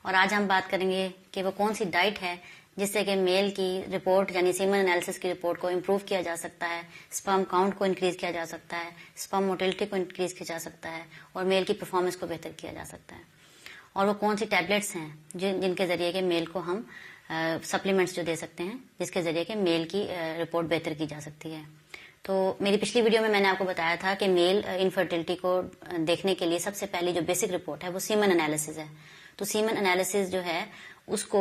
اور آج ہم بات کریں گے کہ وہ کون سی ڈائٹ ہے جس سے کہ میل کی رپورٹ یعنی سیمن انالیسس کی رپورٹ کو امپروو کیا جا سکتا ہے، سپرم کاؤنٹ کو انکریز کیا جا سکتا ہے، سپرم موٹیلٹی کو انکریز کیا جا سکتا ہے اور میل کی پرفارمنس کو بہتر کیا جا سکتا ہے، اور وہ کون سی ٹیبلٹس ہیں جن کے ذریعے کہ میل کو ہم سپلیمنٹس جو دے سکتے ہیں جس کے ذریعے کہ میل کی رپورٹ بہتر کی جا سکتی ہے۔ تو میری پچھلی ویڈیو میں نے آپ کو بتایا تھا کہ میل انفرٹیلٹی کو دیکھنے کے لیے سب سے پہلی جو بیسک رپورٹ ہے وہ سیمن انالیسس ہے۔ تو سیمن انالیسس جو ہے اس کو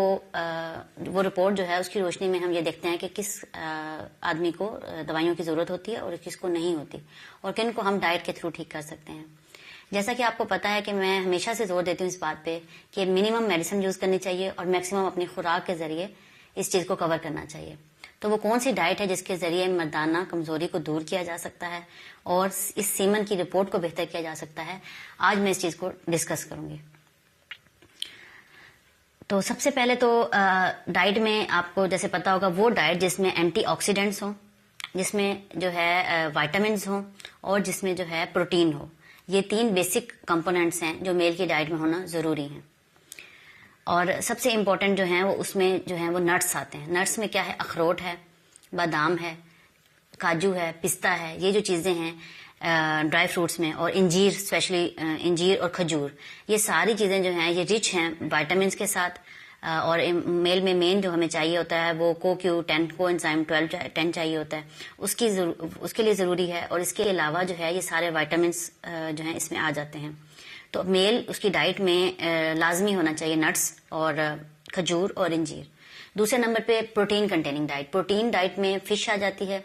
وہ رپورٹ جو ہے اس کی روشنی میں ہم یہ دیکھتے ہیں کہ کس آدمی کو دوائیوں کی ضرورت ہوتی ہے اور کس کو نہیں ہوتی، اور کن کو ہم ڈائٹ کے تھرو ٹھیک کر سکتے ہیں۔ جیسا کہ آپ کو پتا ہے کہ میں ہمیشہ سے زور دیتی ہوں اس بات پہ کہ منیمم میڈیسن یوز کرنی چاہیے اور میکسیمم اپنی خوراک کے ذریعے اس چیز کو کور کرنا چاہیے۔ تو وہ کون سی ڈائٹ ہے جس کے ذریعے مردانہ کمزوری کو دور کیا جا سکتا ہے اور اس سیمن کی رپورٹ کو بہتر کیا جا سکتا ہے، آج میں اس چیز کو ڈسکس کروں گی۔ تو سب سے پہلے تو ڈائٹ میں آپ کو جیسے پتا ہوگا وہ ڈائٹ جس میں اینٹی آکسیڈنٹس ہوں، جس میں جو ہے وائٹامنز ہوں اور جس میں جو ہے پروٹین ہو۔ یہ تین بیسک کمپوننٹس ہیں جو میل کی ڈائٹ میں ہونا ضروری ہیں، اور سب سے امپورٹنٹ جو ہیں وہ اس میں جو ہیں وہ نٹس آتے ہیں۔ نٹس میں کیا ہے؟ اخروٹ ہے، بادام ہے، کاجو ہے، پستہ ہے، یہ جو چیزیں ہیں ڈرائی فروٹس میں، اور انجیر، اسپیشلی انجیر اور کھجور، یہ ساری چیزیں جو ہیں یہ رچ ہیں وائٹامنس کے ساتھ، اور میل میں مین جو ہمیں چاہیے ہوتا ہے وہ CoQ10 کو انزائم 12 چاہیے ہوتا ہے، اس کے لیے ضروری ہے، اور اس کے علاوہ جو ہے یہ سارے وائٹامنس جو ہیں اس میں آ جاتے ہیں۔ تو میل اس کی ڈائٹ میں لازمی ہونا چاہیے نٹس اور کھجور اور انجیر۔ دوسرے نمبر پہ protein containing diet, protein diet میں فش آ جاتی ہے،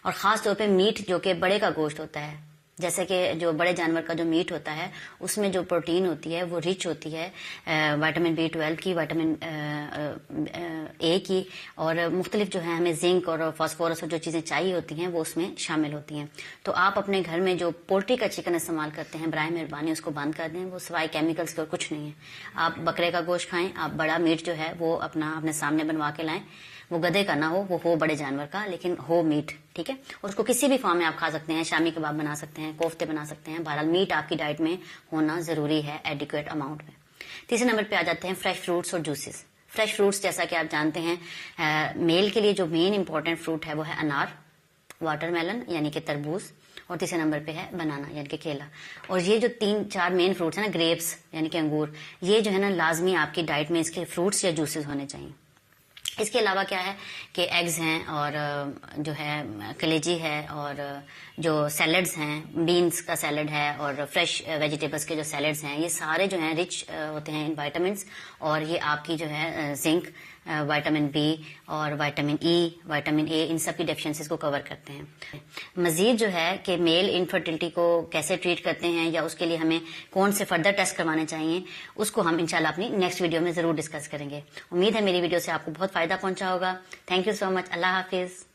اور خاص طور پہ میٹ جو کہ بڑے کا گوشت ہوتا ہے، جیسے کہ جو بڑے جانور کا جو میٹ ہوتا ہے اس میں جو پروٹین ہوتی ہے وہ رچ ہوتی ہے وائٹامن B12 کی، وائٹامن A کی، اور مختلف جو ہے ہمیں زنک اور فاسفورس اور جو چیزیں چاہیے ہوتی ہیں وہ اس میں شامل ہوتی ہیں۔ تو آپ اپنے گھر میں جو پولٹری کا چکن استعمال کرتے ہیں براہ مہربانی اس کو بند کر دیں، وہ سوائے کیمیکلز کے اور کچھ نہیں ہے۔ آپ بکرے کا گوشت کھائیں، آپ بڑا میٹ جو ہے وہ اپنے سامنے بنوا کے لائیں، وہ گدھے کا نہ ہو، وہ ہو بڑے جانور کا لیکن ہو میٹ، ٹھیک ہے، اور اس کو کسی بھی فارم میں آپ کھا سکتے ہیں، شامی کباب بنا سکتے ہیں، کوفتے بنا سکتے ہیں، بہرحال میٹ آپ کی ڈائٹ میں ہونا ضروری ہے ایڈیکویٹ اماؤنٹ میں۔ تیسرے نمبر پہ آ جاتے ہیں فریش فروٹس اور جوسز۔ فریش فروٹس جیسا کہ آپ جانتے ہیں میل کے لیے جو مین امپورٹنٹ فروٹ ہے وہ ہے انار، واٹر میلن یعنی کہ تربوز، اور تیسرے نمبر پہ ہے بنانا یعنی کہ کیلا۔ اور یہ جو 3-4 مین فروٹس ہیں نا، گریپس یعنی کہ انگور، یہ جو ہے نا لازمی آپ کی ڈائٹ میں اس کے فروٹس یا جوسز ہونے چاہیے۔ اس کے علاوہ کیا ہے کہ ایگز ہیں، اور جو ہے کلیجی ہے، اور جو سیلڈز ہیں، بینس کا سیلڈ ہے اور فریش ویجیٹیبلس کے جو سیلڈز ہیں، یہ سارے جو ہیں رچ ہوتے ہیں ان وائٹامنس، اور یہ آپ کی جو ہے زنک، وائٹامن B اور وائٹامن E، وائٹامن A، ان سب کی ڈیفیشنسیز کو کور کرتے ہیں۔ مزید جو ہے کہ میل انفرٹیلٹی کو کیسے ٹریٹ کرتے ہیں یا اس کے لیے ہمیں کون سے فردر ٹیسٹ کروانے چاہیے، اس کو ہم انشاءاللہ اپنی نیکسٹ ویڈیو میں ضرور ڈسکس کریں گے۔ امید ہے میری ویڈیو سے آپ کو بہت فائدہ پہنچا ہوگا۔ تھینک یو سو مچ۔ اللہ حافظ۔